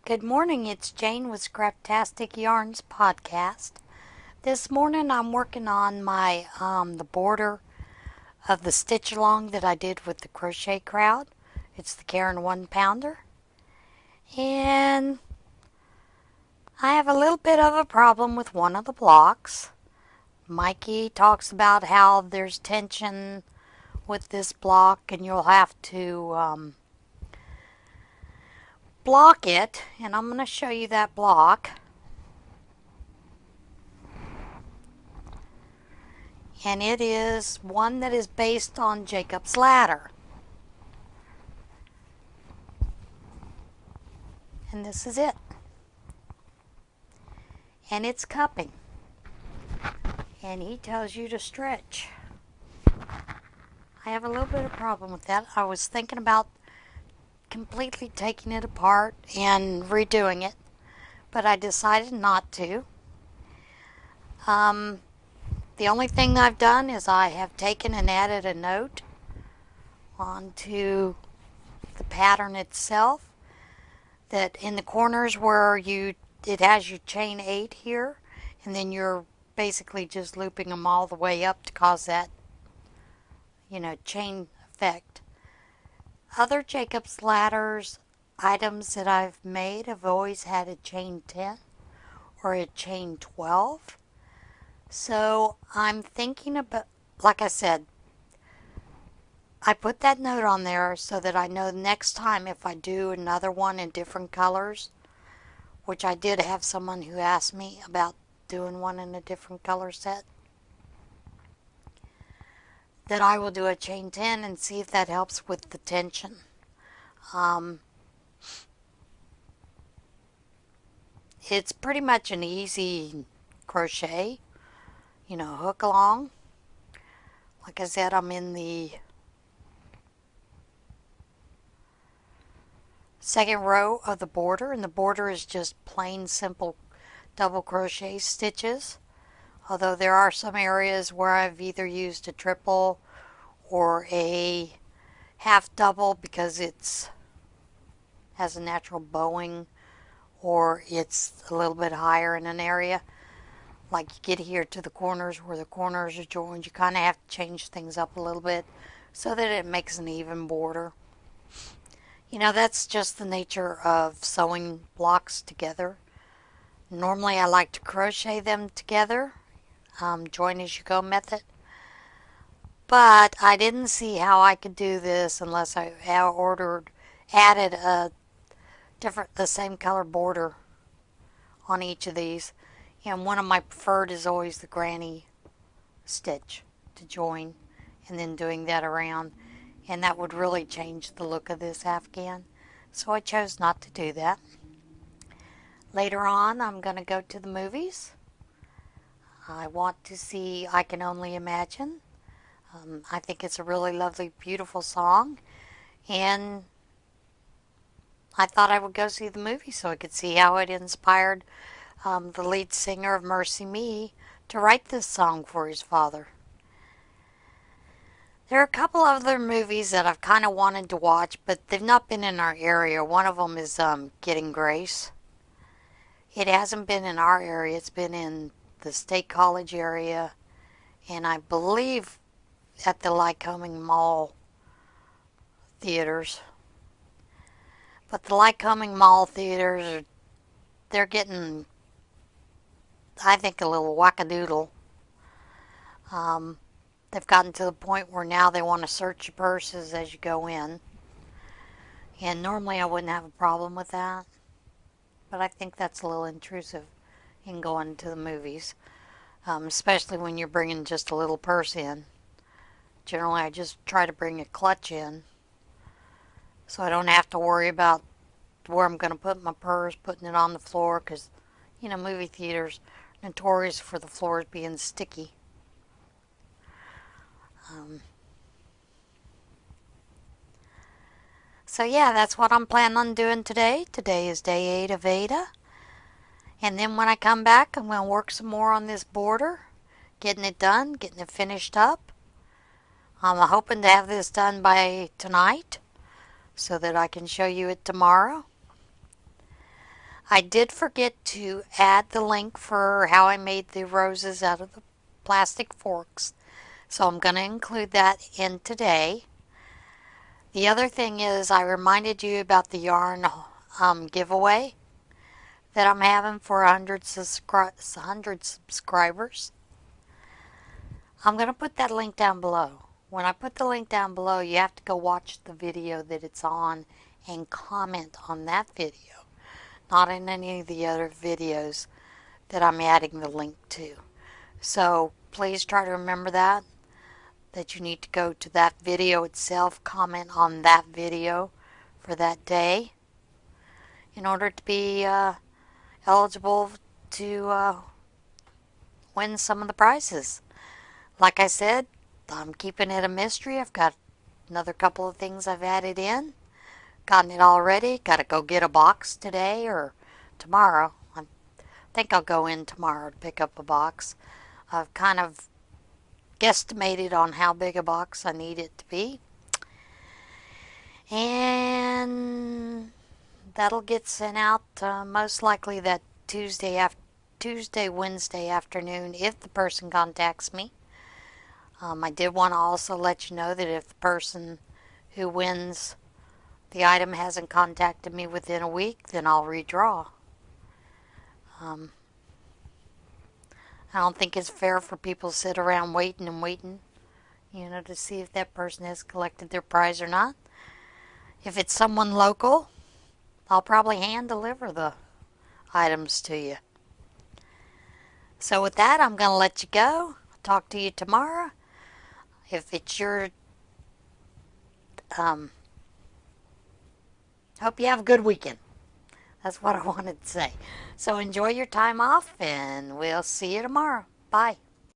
Good morning, it's Jane with Scraptastic Yarns podcast. This morning I'm working on my the border of the stitch along that I did with the crochet crowd. It's the Karen 1 pounder. And I have a little bit of a problem with one of the blocks. Mikey talks about how there's tension with this block and you'll have to block it, and I'm going to show you that block. And it is one that is based on Jacob's ladder. And this is it. And it's cupping. And he tells you to stretch. I have a little bit of problem with that. I was thinking about completely taking it apart and redoing it, but I decided not to. The only thing I've done is I have taken and added a note onto the pattern itself that in the corners where it has your chain 8 here, and then you're basically just looping them all the way up to cause that, chain effect. Other Jacob's Ladders items that I've made have always had a chain 10 or a chain 12. So I'm thinking about, like I said, I put that note on there so that I know next time if I do another one in different colors, which I did have someone who asked me about doing one in a different color set, that I will do a chain 10 and see if that helps with the tension. It's pretty much an easy crochet, hook along. Like I said, I'm in the second row of the border, and the border is just plain simple double crochet stitches. Although there are some areas where I've either used a triple or a half double because it's has a natural bowing, or it's a little bit higher in an area. Like you get here to the corners where the corners are joined, you kind of have to change things up a little bit so that it makes an even border. That's just the nature of sewing blocks together. Normally I like to crochet them together, join as you go method. But I didn't see how I could do this unless I added the same color border on each of these. And one of my preferred is always the granny stitch to join, and then doing that around. And that would really change the look of this afghan. So I chose not to do that. Later on, I'm going to go to the movies. I want to see I Can Only Imagine. I think it's a really lovely, beautiful song. And I thought I would go see the movie so I could see how it inspired the lead singer of Mercy Me to write this song for his father. There are a couple other movies that I've kind of wanted to watch, but they've not been in our area. One of them is Getting Grace. It hasn't been in our area. It's been in the State College area, and I believe at the Lycoming Mall theaters. But the Lycoming Mall theaters, they're getting, I think, a little wackadoodle. They've gotten to the point where now they want to search your purses as you go in. And normally I wouldn't have a problem with that. But I think that's a little intrusive in going to the movies. Especially when you're bringing just a little purse in. Generally I just try to bring a clutch in, so I don't have to worry about where I'm going to put my purse, putting it on the floor, because, movie theaters are notorious for the floors being sticky. So yeah, that's what I'm planning on doing today. Today is day 8 of VEDA. And then when I come back, I'm going to work some more on this border, getting it done, getting it finished up. I'm hoping to have this done by tonight so that I can show you it tomorrow. I did forget to add the link for how I made the roses out of the plastic forks. So I'm going to include that in today. The other thing is I reminded you about the yarn giveaway that I'm having for 100 subscribers. I'm going to put that link down below. When I put the link down below, you have to go watch the video that it's on and comment on that video, not in any of the other videos that I'm adding the link to. So please try to remember that you need to go to that video itself, comment on that video for that day in order to be eligible to win some of the prizes. Like I said, I'm keeping it a mystery. I've got another couple of things I've added in. Gotten it all ready. Got to go get a box today or tomorrow. I think I'll go in tomorrow to pick up a box. I've kind of guesstimated on how big a box I need it to be. And that'll get sent out most likely that Wednesday afternoon if the person contacts me. I did want to also let you know that if the person who wins the item hasn't contacted me within a week, then I'll redraw. I don't think it's fair for people to sit around waiting and waiting, to see if that person has collected their prize or not. If it's someone local, I'll probably hand deliver the items to you. So with that, I'm going to let you go. I'll talk to you tomorrow. If it's your... hope you have a good weekend. That's what I wanted to say. So enjoy your time off, and we'll see you tomorrow. Bye.